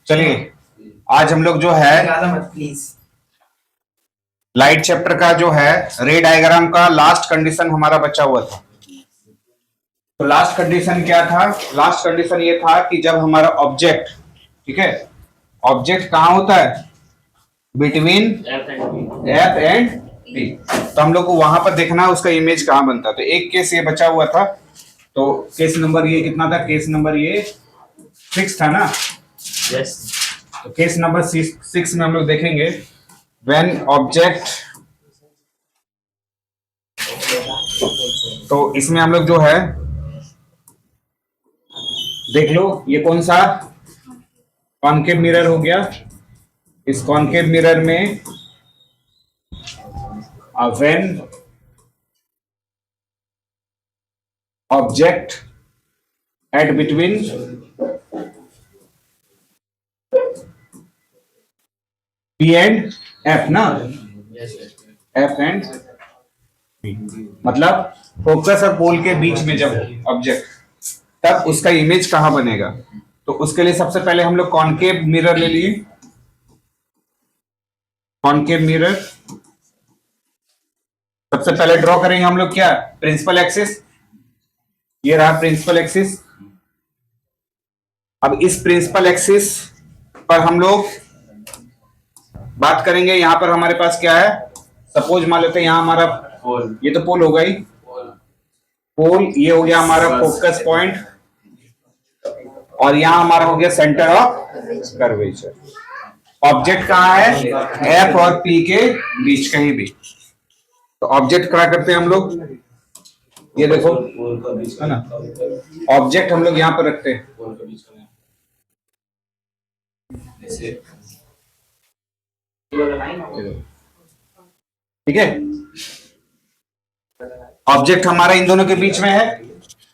चलिए आज हम लोग जो है लाइट चैप्टर का जो है रे डायग्राम का लास्ट कंडीशन हमारा बचा हुआ था। तो लास्ट कंडीशन क्या था? लास्ट कंडीशन ये था कि जब हमारा ऑब्जेक्ट, ठीक है, ऑब्जेक्ट कहाँ होता है? Between F and P. तो हम लोग को वहां पर देखना है उसका इमेज कहाँ बनता है। तो एक केस ये बचा हुआ था, तो केस नंबर ये कितना था? केस नंबर ये 6 था ना? यस। तो केस नंबर 6 में हम लोग देखेंगे व्हेन ऑब्जेक्ट, तो इसमें हम लोग जो है देख लो, ये कौन सा कॉनकेव मिरर हो गया। इस कॉनकेव मिरर में when object at between P and F ना, एफ एंड पी, मतलब फोकस और पोल के बीच में जब ऑब्जेक्ट, तब उसका इमेज कहां बनेगा। तो उसके लिए सबसे पहले हम लोग कॉनकेव मिरर ले लिए। कॉनकेव मिरर सबसे पहले ड्रॉ करेंगे हम लोग क्या? Principal axis. ये रहा प्रिंसिपल एक्सिस। अब इस प्रिंसिपल एक्सिस पर हम लोग बात करेंगे। यहां पर हमारे पास क्या है? सपोज मान लेते हैं यहां हमारा पोल, ये तो पोल होगा ही, पोल ये हो गया हमारा फोकस पॉइंट, और यहां हमारा हो गया सेंटर ऑफ कर्वेचर। ऑब्जेक्ट कहां है? एफ और पी के बीच, कहीं भी। तो ऑब्जेक्ट क्या करते हैं हम लोग? ये देखो है ना, ऑब्जेक्ट हम लोग यहां पर रखते हैं। ठीक है, ऑब्जेक्ट हमारा इन दोनों के बीच में है।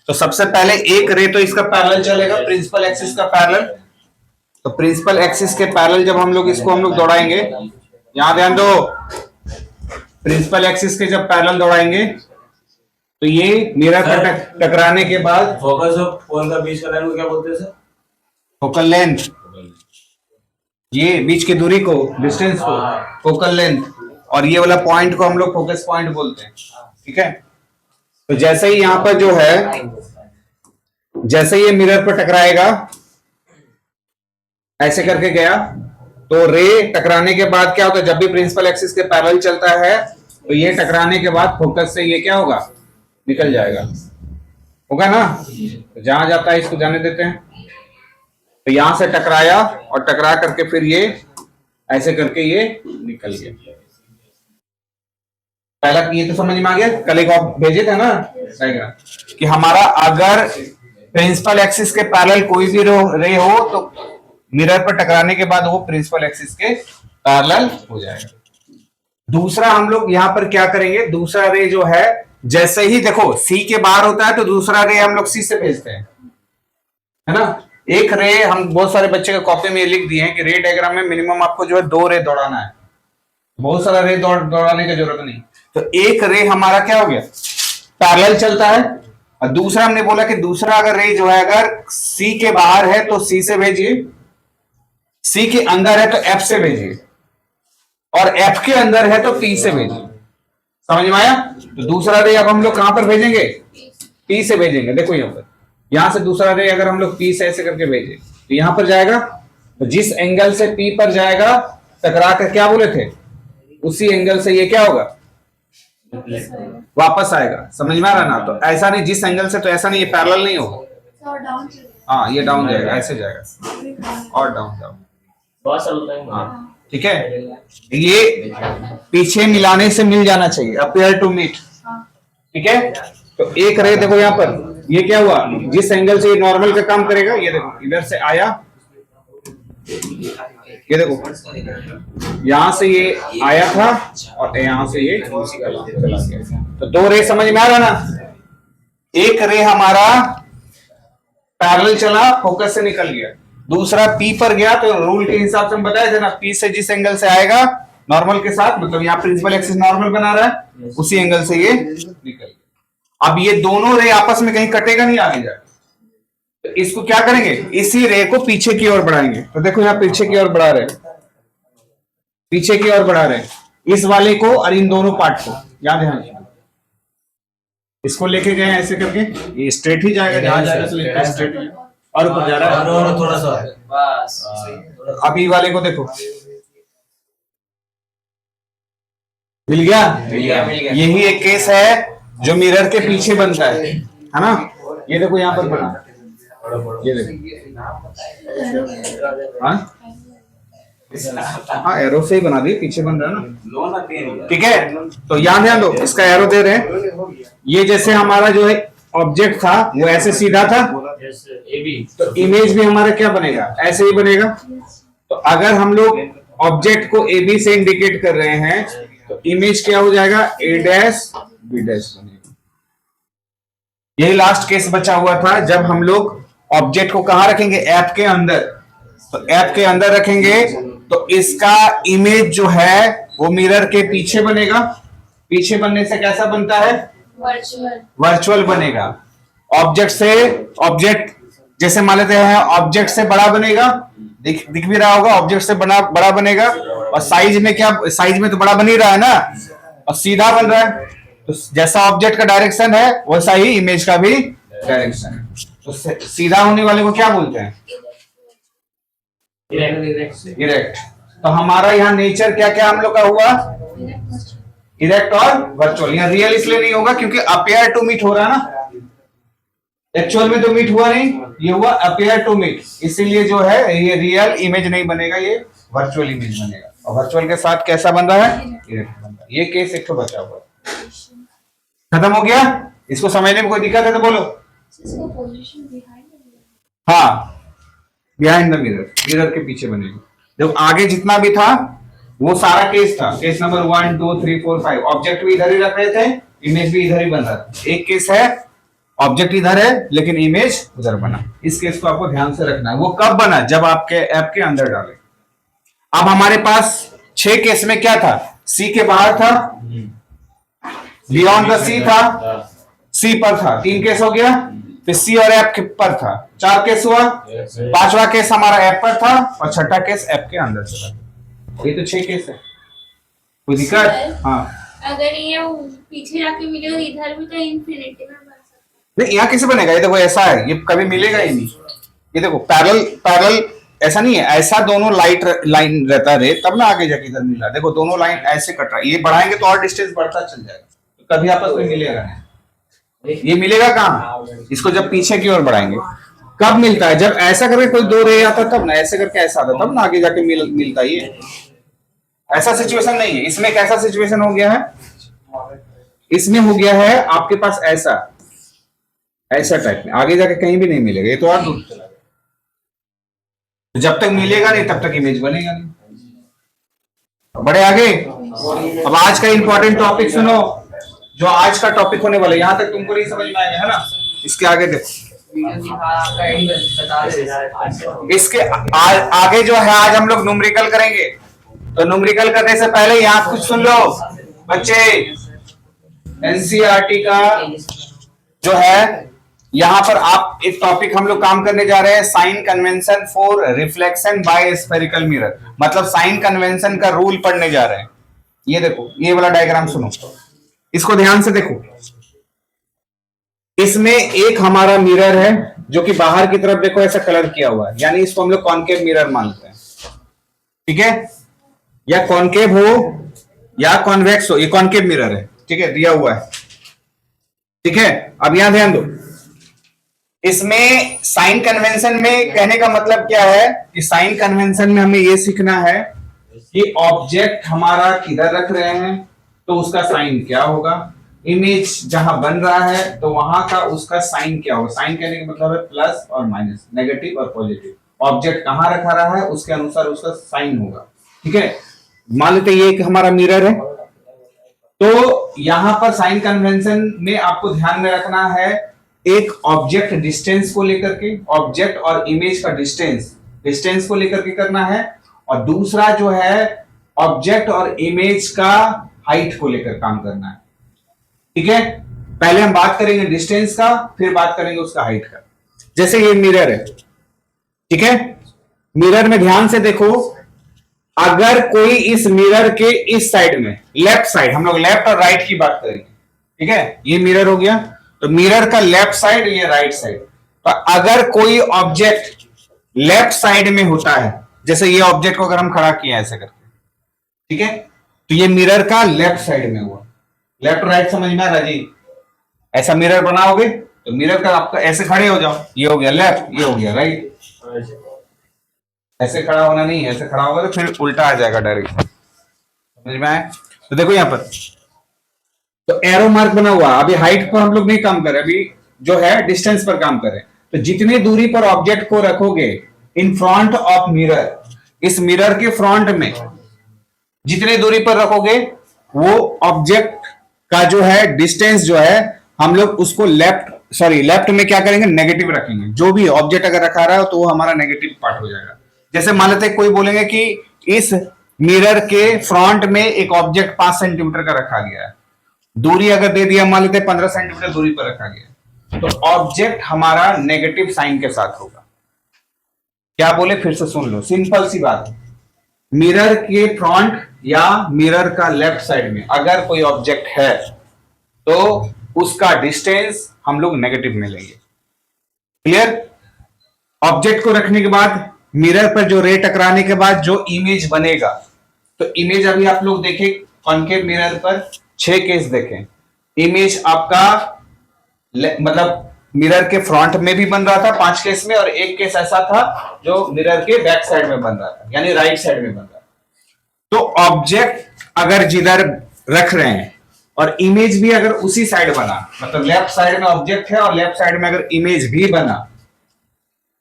तो सबसे पहले एक रे तो इसका पैरेलल चलेगा, प्रिंसिपल एक्सिस का पैरेलल। तो प्रिंसिपल एक्सिस के पैरेलल जब हम लोग इसको हम लोग दौड़ाएंगे, यहां ध्यान दो, प्रिंसिपल एक्सिस के जब पैरेलल दौड़ाएंगे तो ये मिरर पर टकराने के बाद फोकस और पोल का बीच का लाइन को क्या बोलते हैं सर? Focal length. ये बीच की दूरी को, डिस्टेंस को फोकल लेंथ, और ये वाला पॉइंट को हम लोग फोकस पॉइंट बोलते हैं। ठीक है, तो जैसे ही यहां पर जो है, जैसे ये मिरर पर टकराएगा, ऐसे करके गया, तो रे टकराने के बाद क्या होता है? जब भी प्रिंसिपल एक्सिस के पैरेलल चलता है तो ये टकराने के बाद फोकस से ये क्या होगा? निकल जाएगा, होगा ना? तो जहां जाता है इसको जाने देते हैं। तो यहां से टकराया और टकरा करके फिर ये ऐसे करके ये निकल गया। पहला ये तो समझ में आ गया। कल एक आप भेजे थे ना डायग्राम कि हमारा अगर प्रिंसिपल एक्सिस के पैरेलल कोई भी रे हो तो मिरर पर टकराने के बाद वो प्रिंसिपल एक्सिस के पैरेलल हो जाएगा। दूसरा हम लोग यहां पर क्या करेंगे? दूसरा रे जो है, जैसे ही देखो सी के बाहर होता है तो दूसरा रे हम लोग सी से भेजते हैं, है ना? एक रे, हम बहुत सारे बच्चे के कॉपी में लिख दिए हैं कि रे डायग्राम में मिनिमम आपको जो है 2 रे दौड़ाना है। बहुत सारा रे दौड़ाने की जरूरत नहीं। तो एक रे हमारा क्या हो गया? पैरेलल चलता है। और दूसरा हमने बोला कि दूसरा अगर रे जो है अगर सी के बाहर है तो सी से भेजिए, सी के अंदर है तो एफ से भेजिए, और एफ के अंदर है तो पी से भेजिए। समझ में आया? तो दूसरा रे अब हम लोग कहां पर भेजेंगे? पी से भेजेंगे। देखो यहां पर, यहां से दूसरा रे अगर हम लोग पी से ऐसे करके भेजे तो यहां पर जाएगा, तो जिस एंगल से पी पर जाएगा टकरा कर, क्या बोले थे, उसी एंगल से ये क्या होगा? वापस आएगा। समझ में आ रहा ना? तो ऐसा नहीं, जिस एंगल से, तो ऐसा नहीं, ये पैरेलल नहीं होगा। हाँ, ये डाउन जाएगा, ऐसे जाएगा और डाउन डाउन। बहुत सरल होता है। हाँ, ठीक है, ये पीछे मिलाने से मिल जाना चाहिए, अपियर टू मीट। ठीक है, तो एक रे देखो यहां पर, ये क्या हुआ? जिस एंगल से ये नॉर्मल का काम करेगा, ये देखो इधर से आया, ये देखो यहां से ये आया था और यहां से ये चला गया। तो 2 रे समझ में आ रहा ना? एक रे हमारा पैरेलल चला, फोकस से निकल गया। दूसरा पी पर गया, तो रूल के हिसाब से हम बताया थे ना, पी से जिस एंगल से आएगा नॉर्मल के साथ, मतलब यहाँ प्रिंसिपल एक्सिस नॉर्मल बना रहा है, उसी एंगल से ये निकल गया। अब ये दोनों रे आपस में कहीं कटेगा नहीं, आगे जाकर। तो इसको क्या करेंगे, इसी रे को पीछे की ओर बढ़ाएंगे। तो देखो यहाँ पीछे की ओर बढ़ा रहे हैं, पीछे की ओर बढ़ा रहे हैं इस वाले को और इन दोनों पार्ट को। याद है, इसको लेके गए ऐसे करके, ये स्ट्रेट ही जाएगा, जहां जाएगा तो लिखा है स्ट्रेट, और ऊपर जा रहा है और थोड़ा सा बस। अभी वाले को देखो, मिल गया। मिल गया। यही एक केस है जो मिरर के पीछे बनता है ना। ये देखो यहाँ पर बना, ये देखो, हाँ एरो से ही बना दिए, पीछे बन रहा है ना, ठीक है। तो यहाँ ध्यान दो, इसका एरो दे रहे हैं। ये जैसे हमारा जो है ऑब्जेक्ट था वो ऐसे सीधा था, तो इमेज भी हमारा क्या बनेगा, ऐसे ही बनेगा। तो अगर हम लोग ऑब्जेक्ट को ए बी से इंडिकेट कर रहे हैं तो इमेज क्या हो जाएगा, ए डैश बी डैश बनेगा। यही लास्ट केस बचा हुआ था, जब हम लोग ऑब्जेक्ट को कहां रखेंगे, ऐप के अंदर। तो ऐप के अंदर रखेंगे तो इसका इमेज जो है वो मिरर के पीछे बनेगा। पीछे बनने से कैसा बनता है, वर्चुअल बनेगा। ऑब्जेक्ट से, ऑब्जेक्ट जैसे मान लेते हैं ऑब्जेक्ट से बड़ा बनेगा, दिख भी रहा होगा, ऑब्जेक्ट से बड़ा बनेगा। और साइज में क्या, साइज में तो बड़ा बन ही रहा है ना, और सीधा बन रहा है। तो जैसा ऑब्जेक्ट का डायरेक्शन है वैसा ही इमेज का भी डायरेक्शन है। तो सीधा होने वाले को क्या बोलते हैं, इरेक्ट। तो हमारा यहाँ नेचर क्या क्या हम लोग का हुआ, इरेक्ट और वर्चुअल। यहाँ रियल इसलिए नहीं होगा क्योंकि अपेयर टू मीट हो रहा है ना, एक्चुअल में तो मीट हुआ नहीं, ये हुआ अपेयर टू मीट, इसीलिए जो है ये रियल इमेज नहीं बनेगा, ये वर्चुअल इमेज बनेगा। और वर्चुअल के साथ कैसा बन रहा है, इरेक्ट बन रहा है। ये केस एक तो बचा हुआ, खत्म हो गया। इसको समझने में कोई दिक्कत है तो बोलो। हाँ, बिहाइंड द मिरर, मिरर के पीछे बनेगा। जब आगे जितना भी था वो सारा केस था, केस नंबर 1 2 3 4 5। ऑब्जेक्ट भी इधर ही रख रहे थे, इमेज भी इधर ही बन रहा था। एक केस है ऑब्जेक्ट इधर है लेकिन इमेज उधर बना। इस केस को आपको ध्यान से रखना है। वो कब बना, जब आपके ऐप के अंदर डाले। अब हमारे पास 6 केस में क्या था, सी के बाहर था, बियॉन्ड द सी था, सी पर था, 3 केस हो गया। फिर सी और ऐप के पर था, 4 केस हुआ। 5वां केस हमारा ऐप पर था और 6ठा केस ऐप के अंदर चला। ये तो 6 केस है, कोई दिक्कत? हाँ, अगर ये पीछे जाके मिलेगा इधर भी तो इंफिनिटी में बन सकता है। नहीं यहाँ कैसे बनेगा, ये देखो ऐसा है, ये कभी मिलेगा ही नहीं। ये देखो पैरेलल ऐसा नहीं है, ऐसा दोनों लाइट लाइन रहता है तब ना आगे जाके इधर मिला। देखो दोनों लाइन ऐसे कट रहा है, ये बढ़ाएंगे तो और डिस्टेंस बढ़ता चल जाएगा, तो कभी आपस में मिलेगा नहीं। ये मिलेगा कहाँ, इसको जब पीछे की ओर बढ़ाएंगे। कब मिलता है, जब ऐसा करके कोई 2 रे आता तब ना, ऐसे करके ऐसा आता तब ना आगे जाके मिलता। ये ऐसा सिचुएशन नहीं है। इसमें कैसा सिचुएशन हो गया है, इसमें हो गया है आपके पास ऐसा ऐसा टाइप में, आगे जाके कहीं भी नहीं मिलेगा, ये तो और दूर चला गया। तो जब तक मिलेगा नहीं तब तक इमेज बनेगा नहीं। बड़े आगे। अब आज का इंपॉर्टेंट टॉपिक सुनो, जो आज का टॉपिक होने वाला है। यहां तक तुमको नहीं समझ में आएगा है ना, इसके आगे देखो। इसके आगे जो है आज हम लोग न्यूमेरिकल करेंगे। तो न्यूमेरिकल करने से पहले यहाँ कुछ सुन लो बच्चे। एनसीईआरटी का जो है यहाँ पर आप एक टॉपिक हम लोग काम करने जा रहे हैं, sign convention for reflection by spherical mirror. मतलब साइन कन्वेंशन का रूल पढ़ने जा रहे हैं। ये देखो, ये वाला डायग्राम सुनो, इसको ध्यान से देखो। इसमें एक हमारा मिरर है जो कि बाहर की तरफ देखो ऐसा कलर किया हुआ है, यानी इसको हम लोग कॉनकेव मिरर मानते हैं, ठीक है। या कॉनकेव हो या कॉन्वेक्स हो, ये कॉनकेव मिरर है, ठीक है, दिया हुआ है, ठीक है। अब यहां ध्यान दो, इसमें साइन कन्वेंशन में कहने का मतलब क्या है कि साइन कन्वेंशन में हमें यह सीखना है कि ऑब्जेक्ट हमारा किधर रख रहे हैं तो उसका साइन क्या होगा, इमेज जहां बन रहा है तो वहां का उसका साइन क्या होगा। साइन कहने का मतलब है प्लस और माइनस, नेगेटिव और पॉजिटिव। ऑब्जेक्ट कहां रखा रहा है उसके अनुसार उसका साइन होगा, ठीक है। मान लेते ये एक हमारा मिरर है, तो यहां पर साइन कन्वेंशन में आपको ध्यान में रखना है एक ऑब्जेक्ट डिस्टेंस को लेकर के, ऑब्जेक्ट और इमेज का डिस्टेंस को लेकर के करना है, और दूसरा जो है ऑब्जेक्ट और इमेज का हाइट को लेकर काम करना है, ठीक है। पहले हम बात करेंगे डिस्टेंस का, फिर बात करेंगे उसका हाइट का। जैसे ये मिरर है, ठीक है, मिरर में ध्यान से देखो, अगर कोई इस मिरर के इस साइड में, लेफ्ट साइड, हम लोग लेफ्ट और राइट की बात करेंगे, ठीक है, ये मिरर हो गया, तो मिरर का लेफ्ट साइड, ये राइट साइड, तो अगर कोई ऑब्जेक्ट लेफ्ट साइड में होता है, जैसे ये ऑब्जेक्ट को अगर हम खड़ा किए ऐसे करके, ठीक है, तो ये मिरर का लेफ्ट साइड में हुआ, लेफ्ट राइट समझ में आ रहा जी? ऐसा मिरर बनाओगे तो मिरर का आपका ऐसे खड़े हो जाओ, ये हो गया लेफ्ट, ये हो गया राइट, ऐसे खड़ा होना नहीं है, ऐसे खड़ा होगा तो फिर उल्टा आ जाएगा डायरेक्ट, समझ में आया? तो देखो यहां पर तो एरो मार्क बना हुआ, अभी हाइट पर हम लोग नहीं काम कर रहे, अभी जो है डिस्टेंस पर काम कर रहे हैं। तो जितनी दूरी पर ऑब्जेक्ट को रखोगे इन फ्रंट ऑफ मिरर, इस मिरर के फ्रंट में जितनी दूरी पर रखोगे वो ऑब्जेक्ट का जो है डिस्टेंस जो है हम लोग उसको लेफ्ट में क्या करेंगे, नेगेटिव रखेंगे। जो भी ऑब्जेक्ट अगर रखा रहा है तो वो हमारा नेगेटिव पार्ट हो जाएगा। जैसे मान लेते कोई बोलेंगे कि इस मिरर के फ्रंट में एक ऑब्जेक्ट 5 सेंटीमीटर का रखा गया है, दूरी अगर दे दिया मान लेते 15 सेंटीमीटर दूरी पर रखा गया, तो ऑब्जेक्ट हमारा नेगेटिव साइन के साथ होगा। क्या बोले फिर से सुन लो, सिंपल सी बात, मिरर के फ्रंट या मिरर का लेफ्ट साइड में अगर कोई ऑब्जेक्ट है तो उसका डिस्टेंस हम लोग नेगेटिव में लेंगे। क्लियर? ऑब्जेक्ट को रखने के बाद मिरर पर जो रे टकराने के बाद जो इमेज बनेगा, तो इमेज अभी आप लोग देखें कॉनकेव मिरर पर 6 केस देखें, इमेज आपका मतलब मिरर के फ्रंट में भी बन रहा था 5 केस में, और एक केस ऐसा था जो मिरर के बैक साइड में बन रहा था, यानी राइट साइड में बन रहा था। तो ऑब्जेक्ट अगर जिधर रख रहे हैं और इमेज भी अगर उसी साइड बना, मतलब लेफ्ट साइड में ऑब्जेक्ट है और लेफ्ट साइड में अगर इमेज भी बना,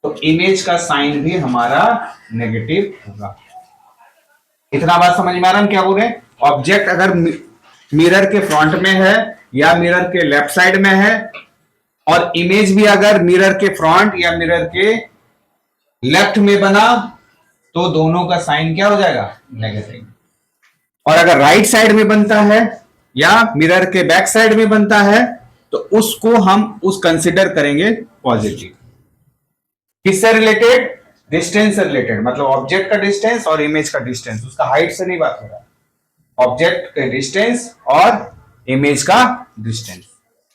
तो इमेज का साइन भी हमारा नेगेटिव होगा। इतना बात समझ में आ रहा है क्या बोल रहे हैं? ऑब्जेक्ट अगर मिरर के फ्रंट में है या मिरर के लेफ्ट साइड में है और इमेज भी अगर मिरर के फ्रंट या मिरर के लेफ्ट में बना, तो दोनों का साइन क्या हो जाएगा, नेगेटिव। और अगर राइट साइड में बनता है या मिरर के बैक साइड में बनता है तो उसको हम कंसिडर करेंगे पॉजिटिव। किससे रिलेटेड? डिस्टेंस से रिलेटेड, मतलब ऑब्जेक्ट का डिस्टेंस और इमेज का डिस्टेंस, उसका हाइट से नहीं बात हो रहा, ऑब्जेक्ट के डिस्टेंस और इमेज का डिस्टेंस।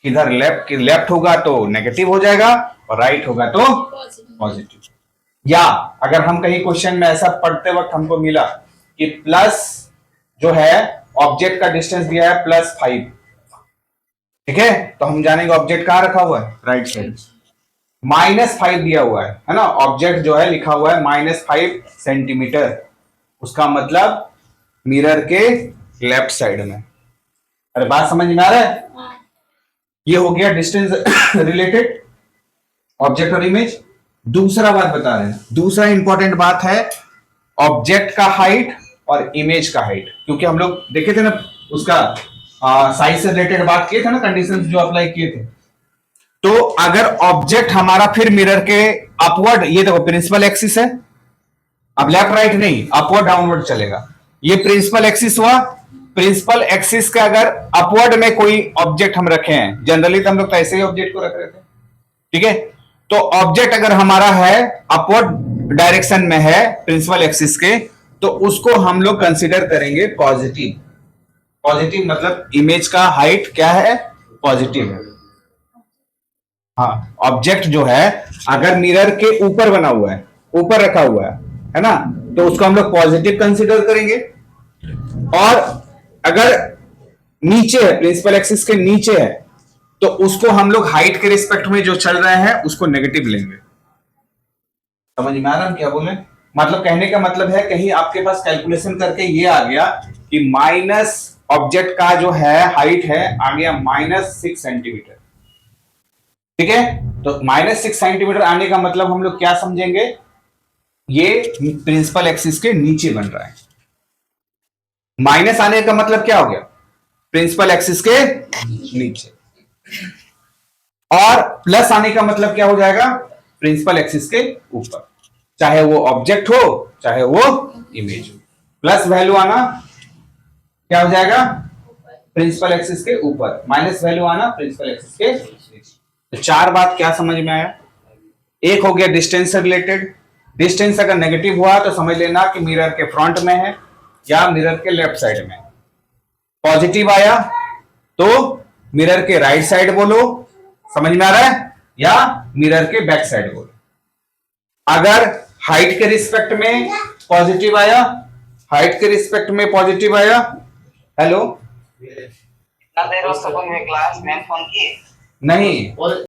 इधर लेफ्ट होगा तो नेगेटिव हो जाएगा और राइट होगा तो पॉजिटिव। या अगर हम कहीं क्वेश्चन में ऐसा पढ़ते वक्त हमको मिला कि प्लस जो है ऑब्जेक्ट का डिस्टेंस दिया है +5, ठीक है, तो हम जानेंगे ऑब्जेक्ट कहां रखा हुआ है, राइट साइड। -5 दिया हुआ है ना, ऑब्जेक्ट जो है लिखा हुआ है -5 सेंटीमीटर, उसका मतलब मिरर के लेफ्ट साइड में। अरे बात समझ में आ रहा है? ये हो गया डिस्टेंस रिलेटेड ऑब्जेक्ट और इमेज। दूसरा बात बता रहे हैं, दूसरा इंपॉर्टेंट बात है ऑब्जेक्ट का हाइट और इमेज का हाइट, क्योंकि हम लोग देखे थे ना उसका साइज से रिलेटेड बात किए थे ना, कंडीशंस जो अप्लाई किए थे। तो अगर ऑब्जेक्ट हमारा फिर मिरर के अपवर्ड, ये देखो प्रिंसिपल एक्सिस है, अब लेफ्ट राइट नहीं, अपवर्ड डाउनवर्ड चलेगा, ये प्रिंसिपल एक्सिस हुआ। प्रिंसिपल एक्सिस के अगर अपवर्ड में कोई ऑब्जेक्ट हम रखे हैं, जनरली तो हम लोग तो ऐसे ही ऑब्जेक्ट को रख रहे थे, ठीक है, तो ऑब्जेक्ट अगर हमारा है अपवर्ड डायरेक्शन में है प्रिंसिपल एक्सिस के, तो उसको हम लोग कंसीडर करेंगे पॉजिटिव। पॉजिटिव मतलब इमेज का हाइट क्या है, पॉजिटिव है। हाँ, ऑब्जेक्ट जो है अगर मिरर के ऊपर बना हुआ है, ऊपर रखा हुआ है ना, तो उसको हम लोग पॉजिटिव कंसीडर करेंगे। और अगर नीचे है, प्रिंसिपल एक्सिस के नीचे है, तो उसको हम लोग हाइट के रिस्पेक्ट में जो चल रहे हैं उसको नेगेटिव लेंगे। समझ में आ रहा है क्या बोले? मतलब कहने का मतलब है कहीं आपके पास कैलकुलेशन करके ये आ गया कि माइनस ऑब्जेक्ट का जो है हाइट है आ गया -6 सेंटीमीटर, ठीक है, तो -6 सेंटीमीटर आने का मतलब हम लोग क्या समझेंगे, ये प्रिंसिपल एक्सिस के नीचे बन रहा है। माइनस आने का मतलब क्या हो गया, प्रिंसिपल एक्सिस के नीचे, और प्लस आने का मतलब क्या हो जाएगा, प्रिंसिपल एक्सिस के ऊपर, चाहे वो ऑब्जेक्ट हो चाहे वो इमेज हो। प्लस वैल्यू आना क्या हो जाएगा, प्रिंसिपल एक्सिस के ऊपर, माइनस वैल्यू आना प्रिंसिपल एक्सिस के नीचे। तो 4 बात क्या समझ में आया? एक हो गया डिस्टेंस से रिलेटेड। डिस्टेंस अगर नेगेटिव हुआ तो समझ लेना कि मिरर के फ्रंट में है या मिरर के लेफ्ट साइड में। पॉजिटिव आया तो मिरर के राइट साइड बोलो, समझ में आ रहा है, या मिरर के बैक साइड बोलो। अगर हाइट के रिस्पेक्ट में पॉजिटिव आया, हाइट के रिस्पेक्ट में पॉजिटिव आया, हेलो कितना देर हो सको में क्लास में फोन किए नहीं